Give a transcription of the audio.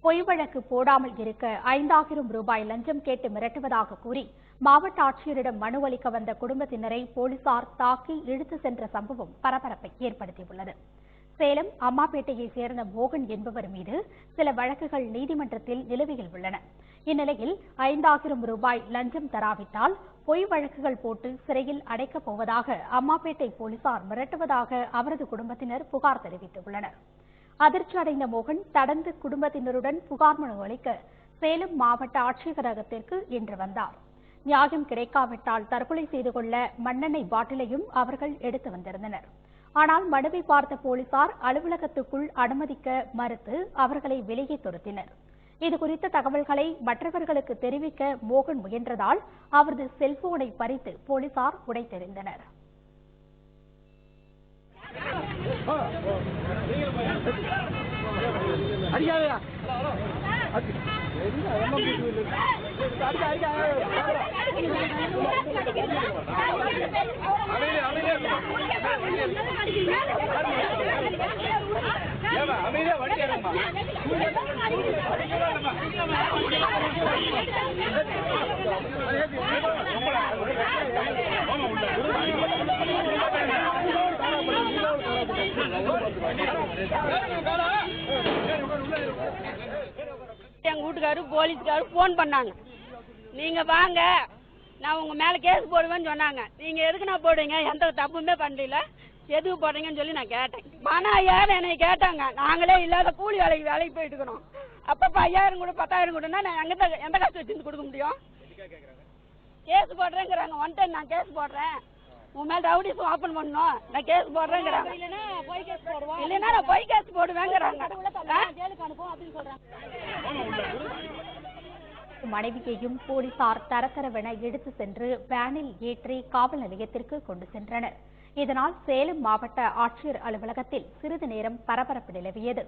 பொய் வழக்கு போடாமல் இருக்க 5000 ரூபாய் லஞ்சம் கேட்டு மிரட்டுவதாக கூறி மாவட்ட ஆட்சியரிடம் மனு அளிக்க வந்த குடும்பத்தினரை போலீசார் தாக்கி இழுத்து சென்ற சம்பவம் பரபரப்பை ஏற்படுத்தியுள்ளது. சேலம் அம்மாப்பேட்டையைச் சேர்ந்த மோகன் என்பவர் மீது சில வழக்குகள் நீதிமன்றத்தில் நிலுவையில் உள்ளன. இந்நிலையில் 5000 ரூபாய் லஞ்சம் தராவிட்டால் பொய் வழக்குகள் போட்டு சிறையில் அடைக்கப் போவதாக அம்மாப்பேட்டை போலீசார் மிரட்டுவதாக அவரது குடும்பத்தினர் புகார் தெரிவித்துள்ளனர். அதிர்ச்சி அடைந்த மோகன் தொடர்ந்து குடும்பத்தினருடன் புகார் மனு அளிக்க சேலம் மாவட்ட ஆட்சியரகத்திற்கு இன்று வந்தார். நியாயம் கிடைக்காவிட்டால் தற்கொலை செய்து கொள்ள மண்ணெண்ணெய் பாட்டிலையும் அவர்கள் எடுத்து வந்திருந்தனர். ஆனால் மனுவை பார்த்த போலீசார் அலுவலகத்துக்குள் அனுமதிக்க மறுத்து அவர்களை வெளியே துரத்தினர். இதுகுறித்த தகவல்களை மற்றவர்களுக்கு தெரிவிக்க மோகன் முயன்றதால் அவரது செல்போனை பறித்து போலீசார் உடைத்தெறிந்தனர். எங்க வீட்டுக்காரு போலீஸ்காரு போன் பண்ணாங்க, நீங்க வாங்க நான் உங்க மேல கேஸ் போடுவேன்னு சொன்னாங்க. நீங்க எதுக்கு நான் போடுவீங்க, எந்த தப்புமே பண்ணல, எதுக்கு போடுறீங்கன்னு சொல்லி நான் கேட்டேன். பணம் 5000 என்னை கேட்டாங்க. நாங்களே இல்லாத கூலி வேலைக்கு போயிட்டு இருக்கிறோம். அப்ப 5000 கூட 10000 கூடனா நான் எந்த காசு வச்சு கொடுக்க முடியும்? கேஸ் போடுறேங்கிறாங்க. ஒன் டைம் நான் கேஸ் போடுறேன், உன் மேல ரவுடிஸ் ஓபன் பண்ணணும், நான் கேஸ் போடுறேங்கிறாங்க. இல்லைன்னா நான் போய் கேஸ் போடுவேங்கிறாங்க. மனைவியையும் போலீசார் தரதரவென எடுத்து சென்று வேனில் ஏற்றி காவல் நிலையத்திற்கு கொண்டு சென்றனர். இதனால் சேலம் மாவட்ட ஆட்சியர் அலுவலகத்தில் சிறிது நேரம் பரபரப்பு நிலவியது.